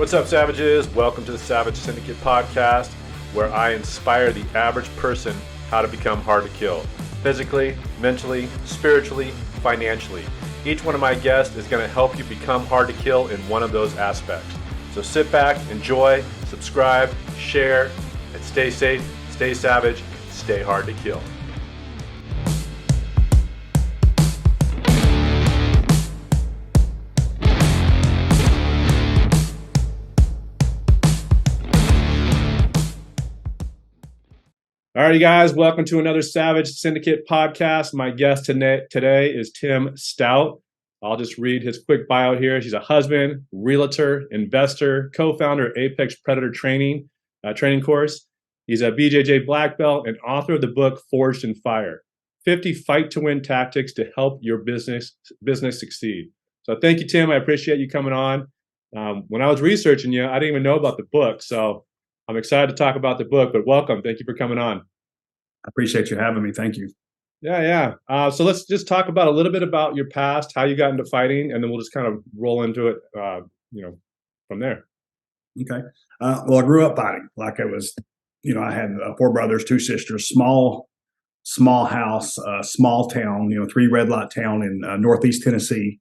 What's up, Savages? Welcome to the Savage Syndicate podcast, where I inspire the average person how to become hard to kill. Physically, mentally, spiritually, financially. Each one of my guests is going to help you become hard to kill in one of those aspects. So sit back, enjoy, subscribe, share, and stay safe, stay savage, stay hard to kill. All right, you guys, welcome to another Savage Syndicate podcast. My guest today is Tim Stout. I'll just read his quick bio here. He's a husband, realtor, investor, co-founder of Apex Predator training course. He's a BJJ Blackbelt and author of the book Forged in Fire, 50 Fight to Win Tactics to Help Your Business Succeed. So thank you, Tim. I appreciate you coming on. When I was researching you, I didn't even know about the book. So I'm excited to talk about the book, but welcome. Thank you for coming on. I appreciate you having me. Thank you. Yeah. So let's just talk about a little bit about your past, how you got into fighting, and then we'll just kind of roll into it, from there. Okay. Well, I grew up fighting. Like it was, I had 4 brothers, 2 sisters, small house, small town, 3 red light town in Northeast Tennessee.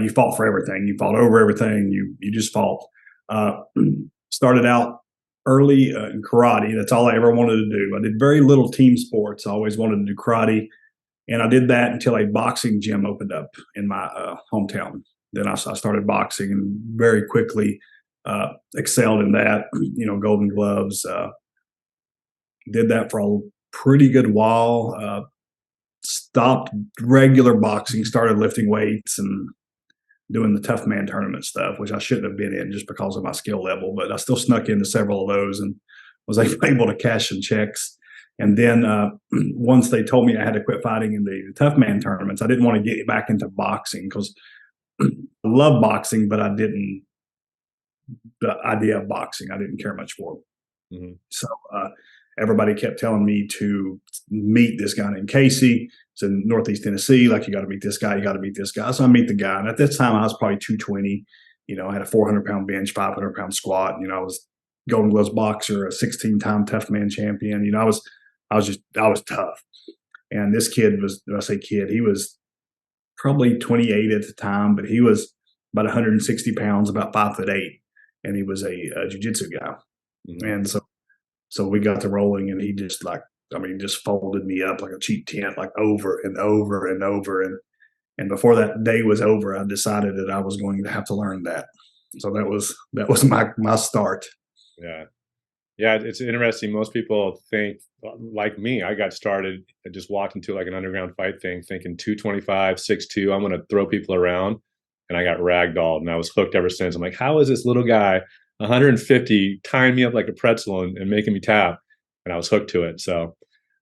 You fought for everything. You fought over everything. You just fought. Started out early in karate. That's all I ever wanted to do. I did very little team sports. I always wanted to do karate. And I did that until a boxing gym opened up in my hometown. Then I started boxing and very quickly excelled in that, golden gloves. Did that for a pretty good while. Stopped regular boxing, started lifting weights and doing the tough man tournament stuff, which I shouldn't have been in just because of my skill level, but I still snuck into several of those and was able to cash some checks. And then once they told me I had to quit fighting in the tough man tournaments, I didn't want to get back into boxing because I love boxing, but the idea of boxing, I didn't care much for. Mm-hmm. So everybody kept telling me to meet this guy named Casey. It's in Northeast Tennessee. Like, you got to meet this guy. You got to meet this guy. So I meet the guy. And at this time, I was probably 220. I had a 400-pound bench, 500-pound squat. I was Golden Gloves boxer, a 16-time tough man champion. I was tough. And this kid he was probably 28 at the time, but he was about 160 pounds, about 5'8", and he was a jiu-jitsu guy. Mm-hmm. And so we got to rolling, and he just just folded me up like a cheap tent, like over and over and over. And before that day was over, I decided that I was going to have to learn that. So that was my start. Yeah. Yeah. It's interesting. Most people think like me, I got started, I just walked into like an underground fight thing thinking 225, 6'2", I'm going to throw people around, and I got ragdolled, and I was hooked ever since. I'm like, how is this little guy 150 tying me up like a pretzel and making me tap? And I was hooked to it. So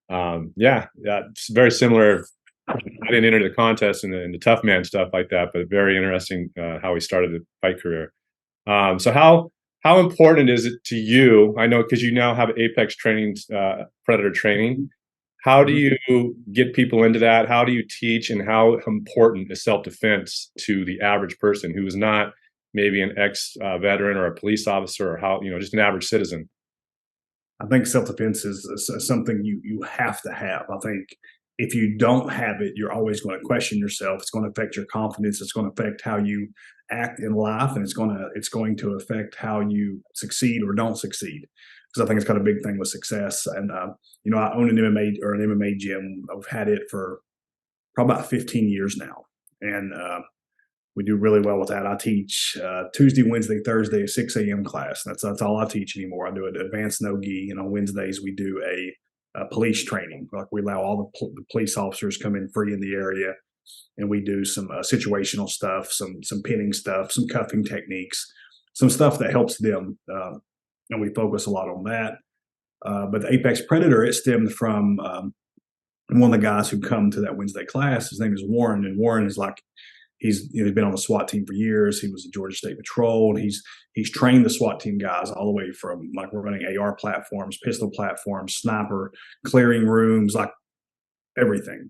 it's very similar. I didn't enter the contest and the tough man stuff like that, but very interesting how we started the fight career. So how important is it to you? I know because you now have Apex training, Predator training. How do you get people into that? How do you teach, and how important is self-defense to the average person who is not maybe an ex-veteran or a police officer, or just an average citizen? I think self-defense is something you have to have. I think if you don't have it, you're always going to question yourself. It's going to affect your confidence. It's going to affect how you act in life, and it's going to affect how you succeed or don't succeed. Because I think it's got a big thing with success. And I own an MMA gym. I've had it for probably about 15 years now, and we do really well with that. I teach Tuesday, Wednesday, Thursday, 6 a.m. class. That's all I teach anymore. I do an advanced no-gi, and on Wednesdays we do a police training. Like, we allow all the police officers come in free in the area, and we do some situational stuff, some pinning stuff, some cuffing techniques, some stuff that helps them, and we focus a lot on that. But the Apex Predator, it stemmed from one of the guys who come to that Wednesday class. His name is Warren, and Warren is like, he's been on the SWAT team for years. He was the Georgia State Patrol, and he's trained the SWAT team guys all the way from, like, we're running AR platforms, pistol platforms, sniper, clearing rooms, like everything.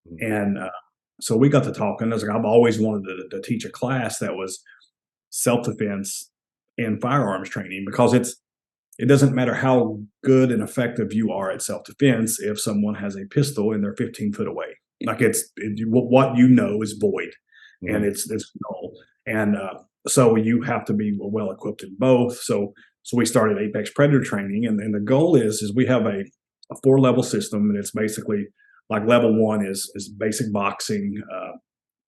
Mm-hmm. And so we got to talking. I was like, I've always wanted to teach a class that was self-defense in firearms training, because it doesn't matter how good and effective you are at self-defense if someone has a pistol and they're 15 foot away. Like what you know is void, and Mhm. it's null. And so you have to be well equipped in both. So we started Apex Predator training, and the goal is we have a 4 level system, and it's basically like level 1 is basic boxing,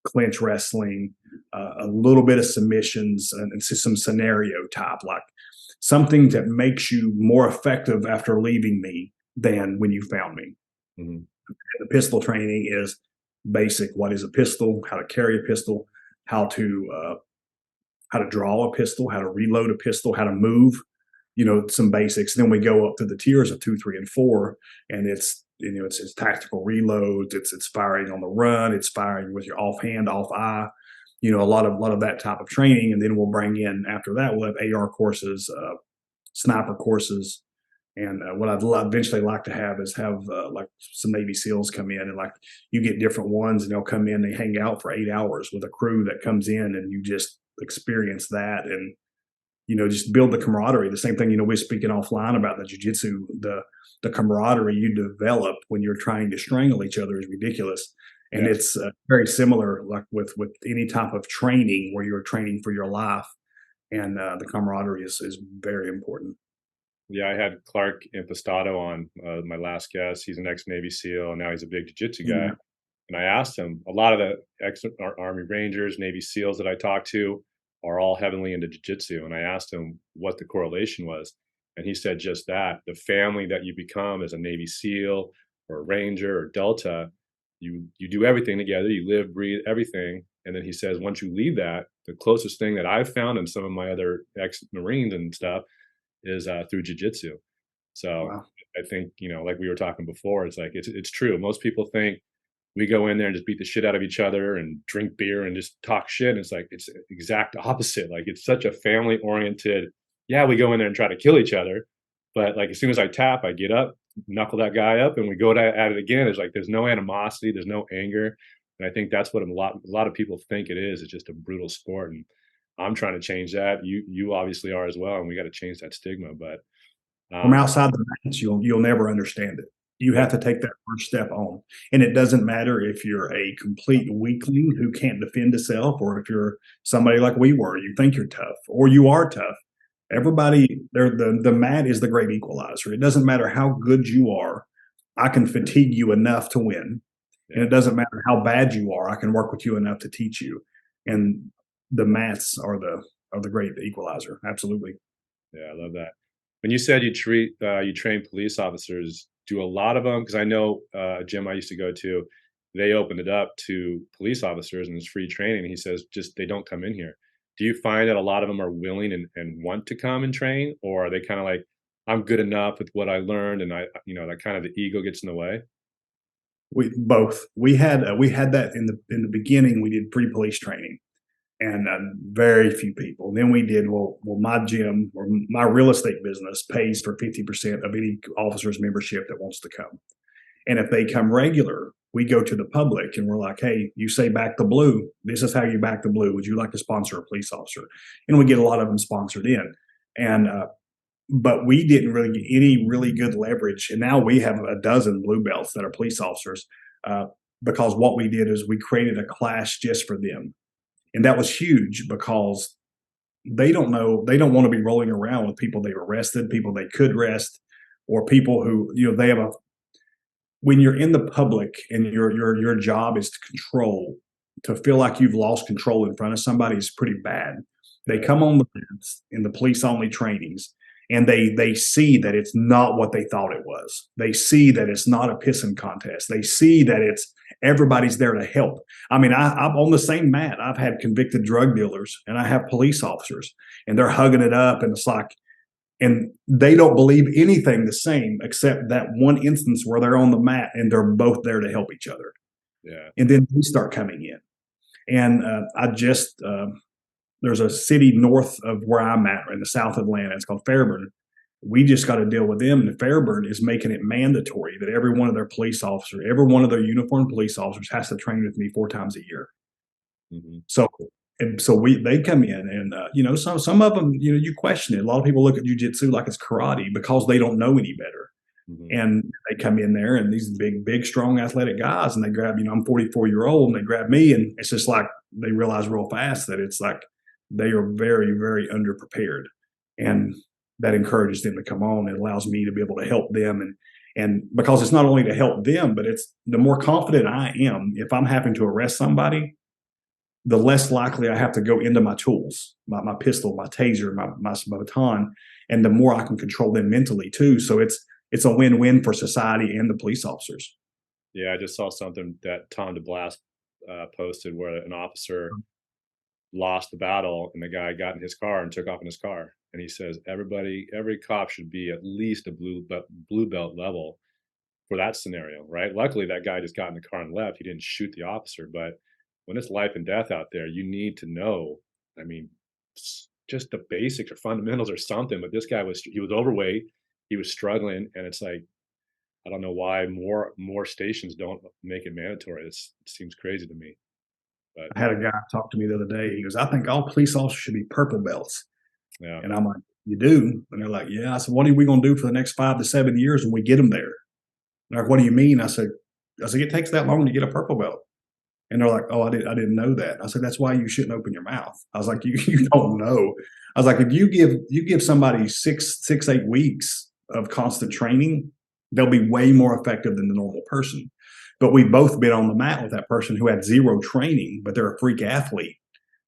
clinch wrestling, a little bit of submissions, and some scenario type, like something that makes you more effective after leaving me than when you found me. Mhm. The pistol training is basic: what is a pistol, how to carry a pistol, how to draw a pistol, how to reload a pistol, how to move, some basics. Then we go up to the tiers of 2, 3, and 4, and it's tactical reloads, it's firing on the run, it's firing with your offhand, off eye, a lot of that type of training. And then we'll bring in, after that, we'll have AR courses, sniper courses. And what I'd eventually like to have is have like some Navy SEALs come in, and like you get different ones, and they'll come in, they hang out for 8 hours with a crew that comes in, and you just experience that, and just build the camaraderie. The same thing, we're speaking offline about the jiu-jitsu, the camaraderie you develop when you're trying to strangle each other is ridiculous. And Yeah. it's very similar, like with any type of training where you're training for your life, and the camaraderie is very important. Yeah, I had Clark Impastato on, my last guest. He's an ex-Navy SEAL, and now he's a big jiu-jitsu guy. Yeah. And I asked him, a lot of the Army Rangers, Navy SEALs that I talked to are all heavily into jiu-jitsu. And I asked him what the correlation was. And he said just that. The family that you become as a Navy SEAL or a Ranger or Delta, you do everything together, you live, breathe, everything. And then he says, once you leave that, the closest thing that I've found in some of my other ex-Marines and stuff is through jiu-jitsu. So Wow. I think, like we were talking before, it's like it's true. Most people think we go in there and just beat the shit out of each other and drink beer and just talk shit. And it's like it's exact opposite. Like it's such a family oriented. Yeah, we go in there and try to kill each other, but like as soon as I tap, I get up, knuckle that guy up, and we go at it again. It's like there's no animosity, there's no anger, and I think that's what a lot of people think it is. It's just a brutal sport, and I'm trying to change that. You obviously are as well, and we got to change that stigma. But From um, outside the mats, you'll never understand it. You yeah, have to take that first step on. And it doesn't matter if you're a complete weakling who can't defend himself, or if you're somebody like we were, you think you're tough, or you are tough. Everybody, the mat is the great equalizer. It doesn't matter how good you are. I can fatigue you enough to win. And yeah. it doesn't matter how bad you are. I can work with you enough to teach you. And the mats are the great equalizer. Absolutely. Yeah, I love that. When you said you train police officers, do a lot of them? Because I know a gym I used to go to, they opened it up to police officers and it's free training. He says just they don't come in here. Do you find that a lot of them are willing and want to come and train, or are they kind of like, I'm good enough with what I learned, and that kind of the ego gets in the way? We both. We had that in the beginning. We did pre-police training, and very few people. Then we did, well, my gym or my real estate business pays for 50% of any officer's membership that wants to come. And if they come regular, we go to the public and we're like, hey, you say back the blue. This is how you back the blue. Would you like to sponsor a police officer? And we get a lot of them sponsored in. And but we didn't really get any really good leverage. And now we have a dozen blue belts that are police officers, uh, because what we did is we created a class just for them. And that was huge, because they don't know, they don't want to be rolling around with people they've arrested, people they could arrest, or people who, they have a, when you're in the public and your job is to control, to feel like you've lost control in front of somebody is pretty bad. They Yeah, come on the fence in the police only trainings, and they see that it's not what they thought it was. They see that it's not a pissing contest. They see that it's everybody's there to help. I mean, I'm on the same mat. I've had convicted drug dealers and I have police officers, and they're hugging it up, and it's like, and they don't believe anything the same except that one instance where they're on the mat and they're both there to help each other. yeah. And then we start coming in. And there's a city north of where I'm at in the South Atlanta. It's called Fairburn. We just got to deal with them. And Fairburn is making it mandatory that every one of their police officers, every one of their uniformed police officers has to train with me 4 times a year. Hmm. So And so they come in and, some of them, you question it. A lot of people look at jiu-jitsu like it's karate because they don't know any better. Mhm. And they come in there and these big, strong, athletic guys, and they grab, I'm 44-year-old, and they grab me, and it's just like they realize real fast that it's like they are very, very underprepared, and that encourages them to come on. It allows me to be able to help them, and because it's not only to help them, but it's the more confident I am. If I'm having to arrest somebody, the less likely I have to go into my tools, my pistol, my taser, my baton, and the more I can control them mentally too. So it's a win-win for society and the police officers. Yeah, I just saw something that Tom DeBlas posted where an officer lost the battle and the guy got in his car and took off in his car. And he says every cop should be at least a blue belt level for that scenario, right? Luckily, that guy just got in the car and left. He didn't shoot the officer, but when it's life and death out there, you need to know. I mean, just the basics or fundamentals or something. But this guy he was overweight, he was struggling, and it's like I don't know why more stations don't make it mandatory. It seems crazy to me. But I had a guy talk to me the other day. He goes, "I think all police officers should be purple belts." yeah, And I'm like, "You do?" And they're like, "Yeah." I said, "What are we going to do for the next 5 to 7 years when we get them there?" And they're like, "What do you mean?" I said, "It takes that long to get a purple belt." And they're like, "Oh, I didn't know that." I said, "That's why you shouldn't open your mouth." I was like, you don't know." I was like, if you give somebody 8 weeks of constant training, they'll be way more effective than the normal person. But we've both been on the mat with that person who had zero training, but they're a freak athlete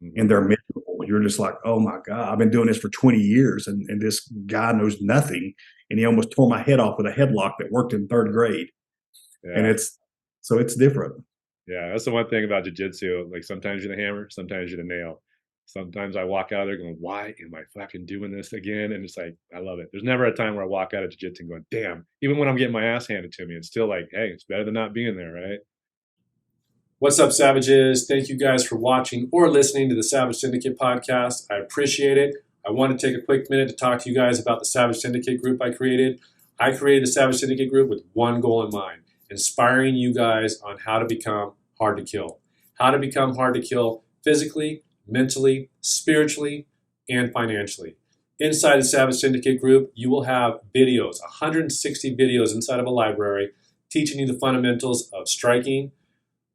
and mhm. they're miserable. You're just like, oh my God, I've been doing this for 20 years and this guy knows nothing. And he almost tore my head off with a headlock that worked in third grade. And Yeah, it's different. yeah. That's the one thing about jujitsu. Like sometimes you're the hammer, sometimes you're the nail. Sometimes I walk out of there going, "Why am I fucking doing this again?" And it's like I love it. There's never a time where I walk out of jujitsu going, "Damn!" Even when I'm getting my ass handed to me, it's still like, "Hey, it's better than not being there, right?" What's up, Savages? Thank you guys for watching or listening to the Savage Syndicate podcast. I appreciate it. I want to take a quick minute to talk to you guys about the Savage Syndicate group I created. I created the Savage Syndicate group with one goal in mind, inspiring you guys on how to become hard to kill. How to become hard to kill physically, mentally, spiritually, and financially. Inside the Savage Syndicate group, you will have videos, 160 videos inside of a library, teaching you the fundamentals of striking,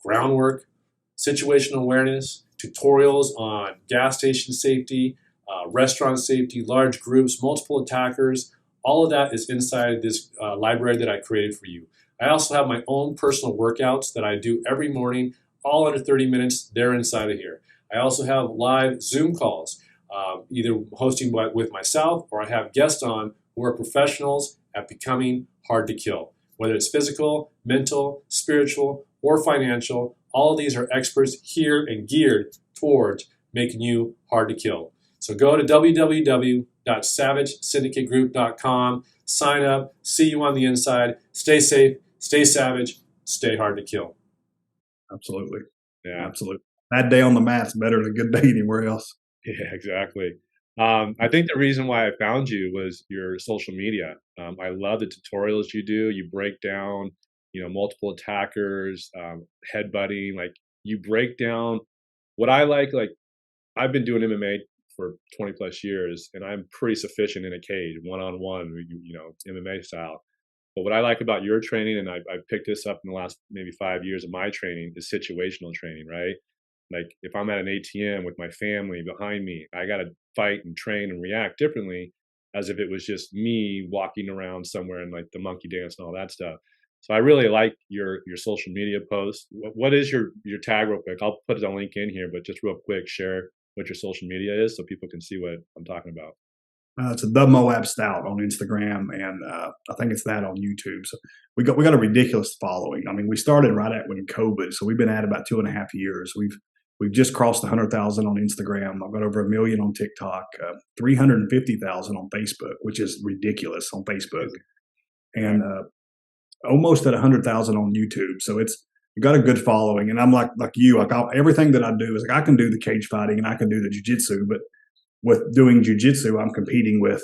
groundwork, situational awareness, tutorials on gas station safety, restaurant safety, large groups, multiple attackers. All of that is inside this library that I created for you. I also have my own personal workouts that I do every morning, all under 30 minutes. They're inside of here. I also have live Zoom calls, either hosting with myself or I have guests on who are professionals at becoming hard to kill. Whether it's physical, mental, spiritual, or financial, all of these are experts here and geared towards making you hard to kill. So go to www.savagesyndicategroup.com, sign up, see you on the inside, stay safe, stay savage, stay hard to kill. Absolutely. Yeah. Absolutely. Bad day on the mat's better than a good day anywhere else. Yeah, exactly. I think the reason why I found you was your social media. I love the tutorials you do. You break down, multiple attackers, headbutting. Like you break down what I like. I've been doing MMA for 20 plus years, and I'm pretty sufficient in a cage, one on one, MMA style. But what I like about your training, and I've picked this up in the last maybe 5 years of my training, is situational training, right? Like if I'm at an ATM with my family behind me, I got to fight and train and react differently as if it was just me walking around somewhere and like the monkey dance and all that stuff. So I really like your social media posts. What is your tag real quick? I'll put a link in here, but just real quick, share what your social media is so people can see what I'm talking about. It's the Moab Stout on Instagram, and I think it's that on YouTube. So we got a ridiculous following. I mean, we started right at when COVID, so we've been at about 2.5 years. We've just crossed 100,000 on Instagram. I've got over 1 million on TikTok, 350,000 on Facebook, which is ridiculous on Facebook, Yeah. and almost at 100,000 on YouTube. So you got a good following. And I'm like you, everything that I do is like I can do the cage fighting and I can do the jiu-jitsu, but with doing jiu-jitsu, I'm competing with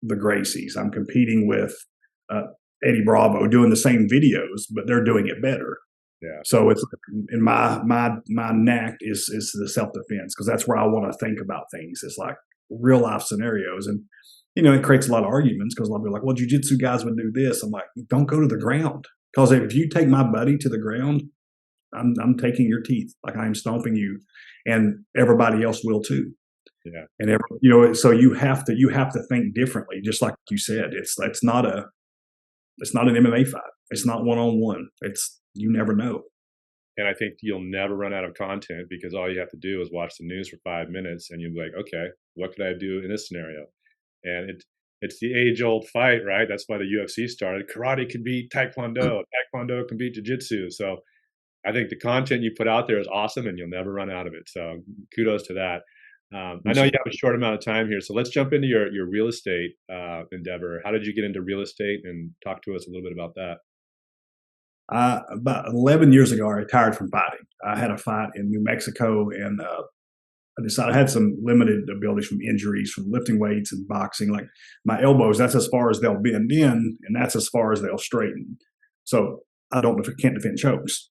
the Gracies. I'm competing with Eddie Bravo doing the same videos, but they're doing it better. Yeah. So it's in my knack is the self defense, because that's where I want to think about things. It's like real life scenarios, and it creates a lot of arguments because a lot of people are like, well, jujitsu guys would do this. I'm like, don't go to the ground, because if you take my buddy to the ground, I'm taking your teeth, like I'm stomping you, and everybody else will too. Yeah. And so you have to think differently, just like you said. It's not an MMA fight. It's not one on one. You never know. And I think you'll never run out of content, because all you have to do is watch the news for 5 minutes and you'll be like, okay, what could I do in this scenario? And it's the age old fight, right? That's why the UFC started. Karate can beat Taekwondo. Taekwondo can beat Jiu-Jitsu. So I think the content you put out there is awesome, and you'll never run out of it. So kudos to that. I know you have a short amount of time here, so let's jump into your real estate endeavor. How did you get into real estate, and talk to us a little bit about that? About 11 years ago, I retired from fighting. I had a fight in New Mexico, and I decided I had some limited abilities from injuries, from lifting weights and boxing. Like my elbows, that's as far as they'll bend in, and that's as far as they'll straighten. So I can't defend chokes.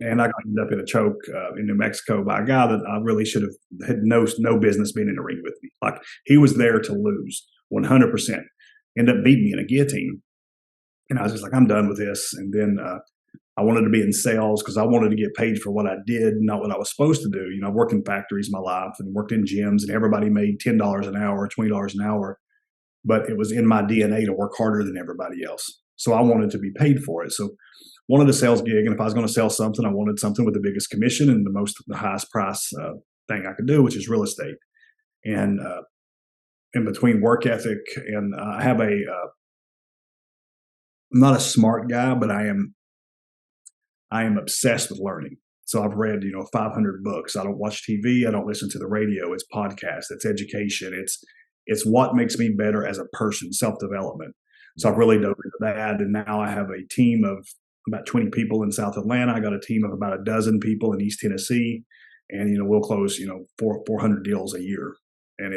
And I got up in a choke in New Mexico by a guy that I really should have had no business being in the ring with me. Like he was there to lose 100%. Ended up beating me in a guillotine. And I was just like, I'm done with this. And then I wanted to be in sales because I wanted to get paid for what I did, not what I was supposed to do. I worked in factories my life and worked in gyms, and everybody made $10 an hour, $20 an hour. But it was in my DNA to work harder than everybody else. So I wanted to be paid for it. So wanted a sales gig. And if I was going to sell something, I wanted something with the biggest commission and the highest price thing I could do, which is real estate. And in between work ethic and I have I'm not a smart guy, but I am obsessed with learning. So I've read, 500 books. I don't watch TV. I don't listen to the radio. It's podcast. It's education. It's what makes me better as a person, self-development. So I've really dove into that. And now I have a team of about 20 people in South Atlanta. I got a team of about a dozen people in East Tennessee. And, we'll close, 400 deals a year. And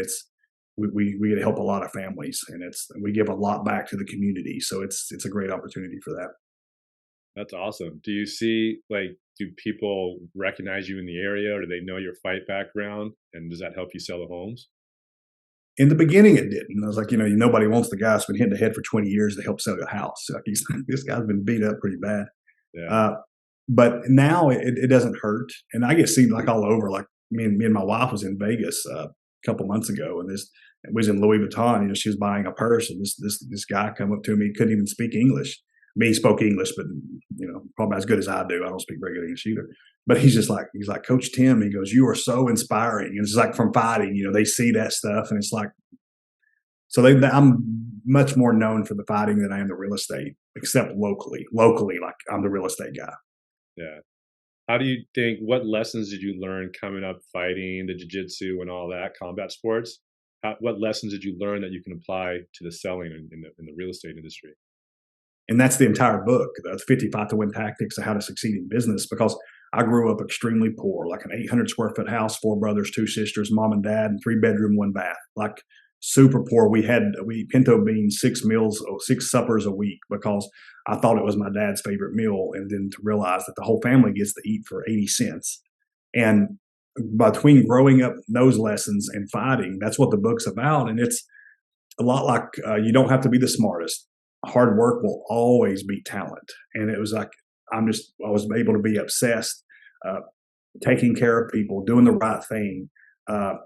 we help a lot of families, and we give a lot back to the community. So it's a great opportunity for that. That's awesome. Do you see, do people recognize you in the area, or do they know your fight background? And does that help you sell the homes? In the beginning, it didn't. I was like, nobody wants the guy who's been hitting the head for 20 years to help sell a house. Like this guy's been beat up pretty bad. Yeah. But now it doesn't hurt. And I get seen like all over. Like me and my wife was in Vegas a couple months ago, and it was in Louis Vuitton. She was buying a purse, and this guy come up to me, couldn't even speak English. I mean, he spoke English, but probably as good as I do. I don't speak very good English either. But he's like, Coach Tim. He goes, "You are so inspiring." And it's like from fighting, they see that stuff, and it's like, so I'm much more known for the fighting than I am the real estate, except locally. Locally, like I'm the real estate guy. Yeah. How do you think? What lessons did you learn coming up fighting, the jiu-jitsu, and all that combat sports? What lessons did you learn that you can apply to the selling in the real estate industry? And that's the entire book, the 50 Fight to Win Tactics of How to Succeed in Business, because I grew up extremely poor, like an 800 square foot house, 4 brothers, 2 sisters, mom and dad, and 3 bedroom, 1 bath, like super poor. We pinto beans, 6 meals, 6 suppers a week, because I thought it was my dad's favorite meal. And then to realize that the whole family gets to eat for 80 cents. And between growing up those lessons and fighting, that's what the book's about. And it's a lot like you don't have to be the smartest. Hard work will always beat talent. And it was like, I was able to be obsessed, taking care of people, doing the right thing,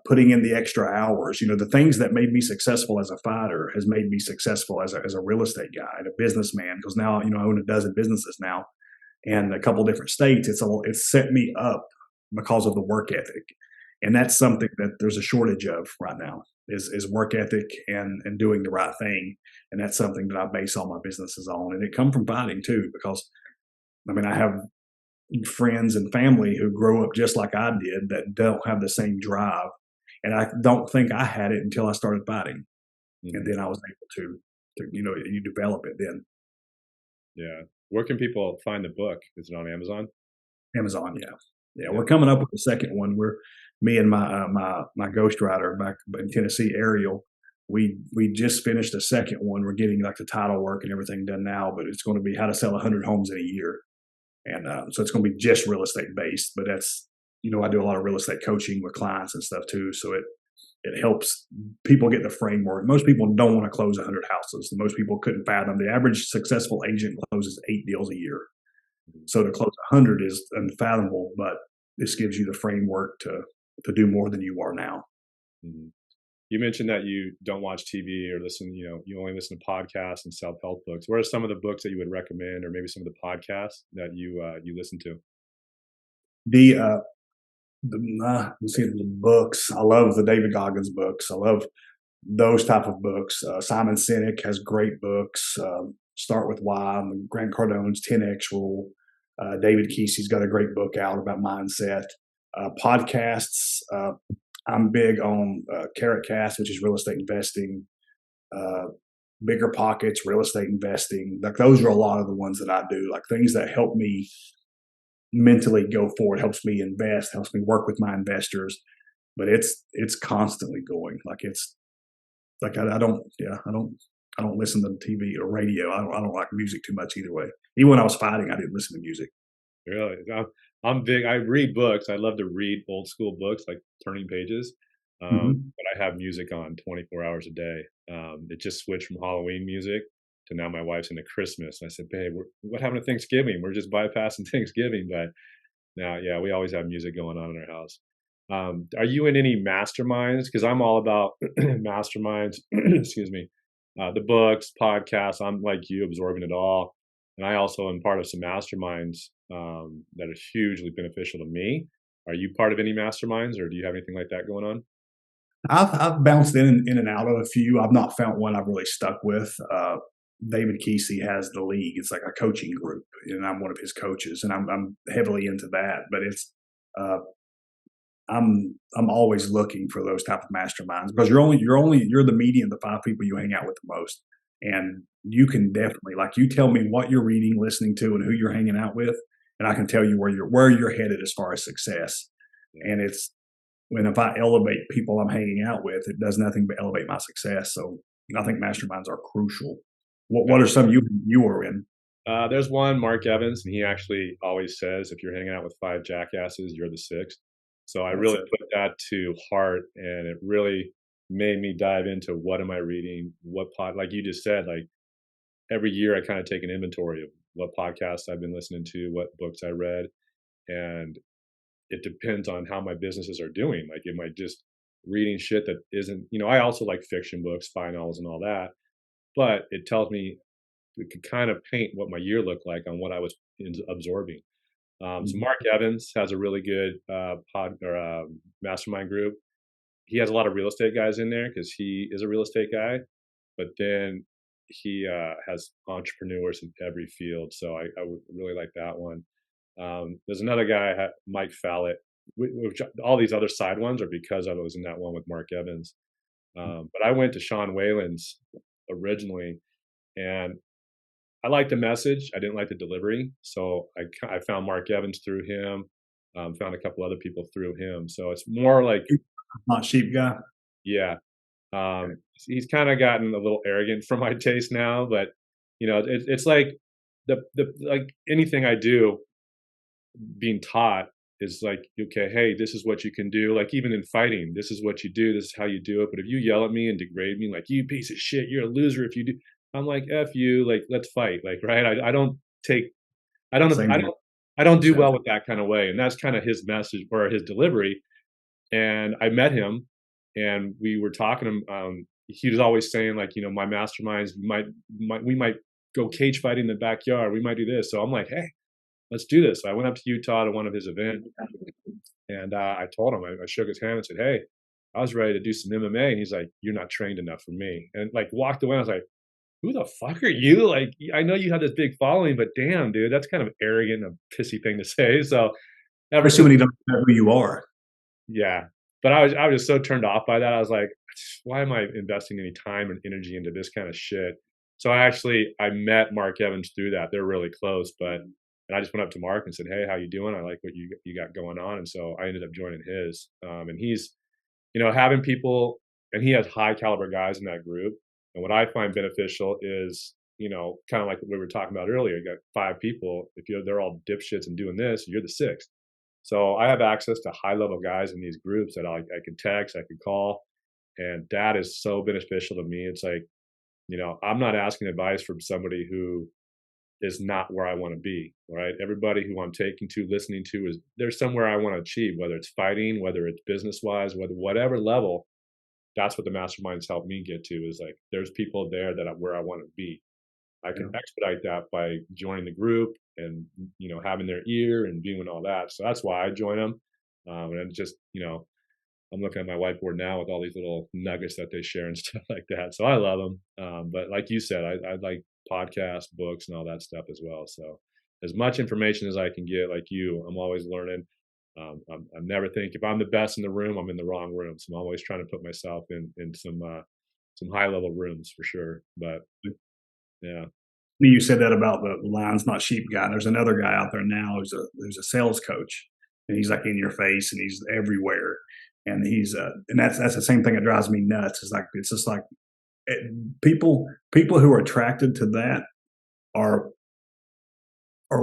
putting in the extra hours. The things that made me successful as a fighter has made me successful as a real estate guy and a businessman, because now, I own a dozen businesses now and a couple different states. It's set me up because of the work ethic. And that's something that there's a shortage of right now is work ethic and doing the right thing. And that's something that I base all my businesses on. And it come from fighting too, because I have friends and family who grow up just like I did that don't have the same drive. And I don't think I had it until I started fighting. Mm-hmm. And then I was able to you develop it then. Yeah. Where can people find the book? Is it on Amazon? Amazon, yeah. Yeah, we're coming up with the second one. Me and my ghostwriter back in Tennessee, Ariel, we just finished the second one. We're getting like the title work and everything done now, but it's going to be how to sell 100 homes in a year. And so it's going to be just real estate based, but that's, I do a lot of real estate coaching with clients and stuff too. So it helps people get the framework. Most people don't want to close 100 houses. Most people couldn't fathom. The average successful agent closes 8 deals a year. So to close 100 is unfathomable, but this gives you the framework to do more than you are now. Mm-hmm. You mentioned that you don't watch TV or listen, you only listen to podcasts and self-help books. What are some of the books that you would recommend, or maybe some of the podcasts that you listen to? Let's see, the books. I love the David Goggins books. I love those type of books. Simon Sinek has great books. Start with Why. Grant Cardone's 10X Rule. David Kesey's got a great book out about mindset. Podcasts. I'm big on Carrot Cast, which is real estate investing. Bigger Pockets, real estate investing. Like those are a lot of the ones that I do. Like things that help me mentally go forward, helps me invest, helps me work with my investors. But it's constantly going. Like it's like I don't listen to TV or radio. I don't like music too much either way. Even when I was fighting, I didn't listen to music. Really? I'm big. I read books. I love to read old school books like Turning Pages. But I have music on 24 hours a day. It just switched from Halloween music to now my wife's into Christmas. And I said, babe, what happened to Thanksgiving? We're just bypassing Thanksgiving. But now, yeah, we always have music going on in our house. Are you in any masterminds? Because I'm all about masterminds. Excuse me. The books, podcasts. I'm like you, absorbing it all. And I also am part of some masterminds that are hugely beneficial to me. Are you part of any masterminds, or do you have anything like that going on? I've bounced in and out of a few. I've not found one I've really stuck with. David Kesey has the league. It's like a coaching group, and I'm one of his coaches, and I'm heavily into that. But it's I'm always looking for those type of masterminds because you're the median, the 5 people you hang out with the most, and you can definitely, like, you tell me what you're reading, listening to, and who you're hanging out with, and I can tell you where you're headed as far as success. And it's when if I elevate people I'm hanging out with, it does nothing but elevate my success. So I think masterminds are crucial. What are some you are in? There's one, Mark Evans, and he actually always says, if you're hanging out with 5 jackasses, you're the 6th. So I really put that to heart, and it really made me dive into what am I reading, like you just said, like every year I kind of take an inventory of what podcasts I've been listening to, what books I read, and it depends on how my businesses are doing. Like, am I just reading shit that isn't, I also like fiction books, spy novels and all that, but it tells me, it could kind of paint what my year looked like on what I was absorbing. So Mark Evans has a really good mastermind group. He has a lot of real estate guys in there because he is a real estate guy, but then he has entrepreneurs in every field. So I would really like that one. There's another guy, Mike Fallett, which all these other side ones are because I was in that one with Mark Evans. But I went to Sean Whalen's originally, and I liked the message. I didn't like the delivery. So I found Mark Evans through him, found a couple other people through him. So it's more like, not sheep guy. Yeah. He's kind of gotten a little arrogant for my taste now, but it's like like anything I do, being taught is like, okay, hey, this is what you can do. Like, even in fighting, this is what you do. This is how you do it. But if you yell at me and degrade me, like, you piece of shit, you're a loser if you do, I'm like, F you, like, let's fight. Like, right. I don't do well with that kind of way. And that's kind of his message or his delivery. And I met him and we were talking, he was always saying, like, my masterminds we might go cage fighting in the backyard. We might do this. So I'm like, hey, let's do this. So I went up to Utah to one of his events, and I told him, I shook his hand and said, hey, I was ready to do some MMA. And he's like, you're not trained enough for me. And like walked away. I was like, who the fuck are you? Like, I know you have this big following, but damn, dude, that's kind of arrogant and a pissy thing to say. So Especially when you don't know who you are. Yeah. But I was just so turned off by that. I was like, why am I investing any time and energy into this kind of shit? So I met Mark Evans through that. They're really close, and I just went up to Mark and said, hey, how you doing? I like what you got going on. And so I ended up joining his. And he's, having people, and he has high caliber guys in that group. And what I find beneficial is kind of like we were talking about earlier, you got 5 people. If they're all dipshits and doing this, you're the 6th. So I have access to high level guys in these groups that I can text, I can call, and that is so beneficial to me. It's like, I'm not asking advice from somebody who is not where I want to be, right? Everybody who I'm taking to, listening to, is there's somewhere I want to achieve, whether it's fighting, whether it's business wise, whatever level. That's what the masterminds help me get to, is like, there's people there that where I want to be. I can expedite that by joining the group and, having their ear and doing all that. So that's why I join them. And just, I'm looking at my whiteboard now with all these little nuggets that they share and stuff like that. So I love them. But like you said, I like podcasts, books, and all that stuff as well. So as much information as I can get, like you, I'm always learning. I never think if I'm the best in the room, I'm in the wrong room. So I'm always trying to put myself in some high level rooms for sure. But yeah. You said that about the lion's not sheep guy. There's another guy out there now who's a sales coach, and he's like in your face and he's everywhere. And and that's the same thing that drives me nuts. It's just like people who are attracted to that are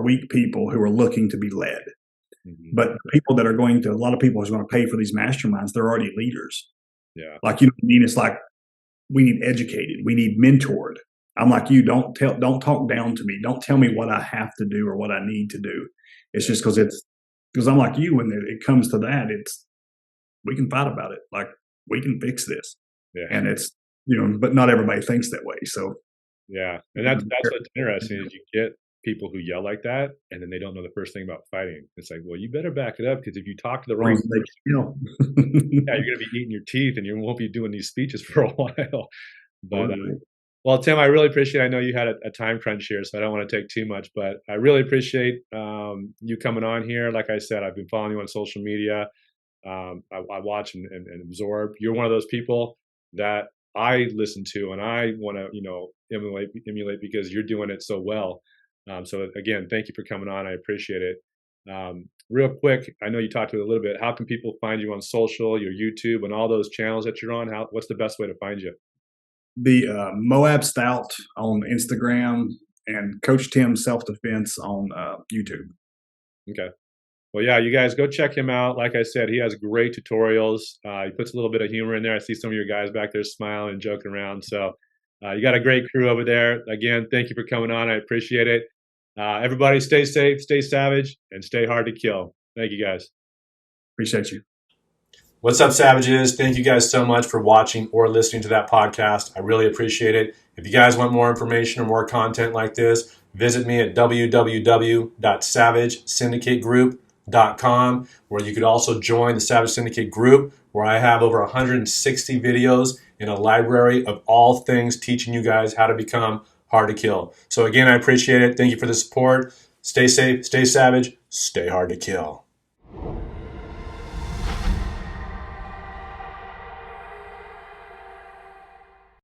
weak people who are looking to be led. Mm-hmm. But people that are a lot of people who's going to pay for these masterminds, they're already leaders. Yeah. Like, you know what I mean? It's like, we need educated, we need mentored. I'm like you, don't talk down to me. Don't tell me what I have to do or what I need to do. It's just because I'm like you, when it comes to that, we can fight about it. Like, we can fix this. Yeah. And it's, but not everybody thinks that way. So yeah. And that's what's interesting, is you get people who yell like that and then they don't know the first thing about fighting. It's like, well, you better back it up, because if you talk to the wrong person, yeah, you're gonna be eating your teeth and you won't be doing these speeches for a while. But well, Tim, I really appreciate, I know you had a time crunch here, so I don't want to take too much, but I really appreciate you coming on here. Like I said, I've been following you on social media. I watch and absorb. You're one of those people that I listen to and I want to, emulate because you're doing it so well. So again, thank you for coming on. I appreciate it. Real quick, I know you talked to it a little bit. How can people find you on social, your YouTube, and all those channels that you're on? What's the best way to find you? The Moab Stout on Instagram and Coach Tim Self Defense on YouTube. Okay. Well, yeah, you guys go check him out. Like I said, he has great tutorials. He puts a little bit of humor in there. I see some of your guys back there smiling and joking around. So you got a great crew over there. Again, thank you for coming on. I appreciate it. Everybody stay safe, stay savage, and stay hard to kill. Thank you, guys. Appreciate you. What's up, Savages? Thank you guys so much for watching or listening to that podcast. I really appreciate it. If you guys want more information or more content like this, visit me at www.savagesyndicategroup.com, where you could also join the Savage Syndicate group, where I have over 160 videos in a library of all things teaching you guys how to become hard to kill. So again, I appreciate it. Thank you for the support. Stay safe, stay savage, stay hard to kill.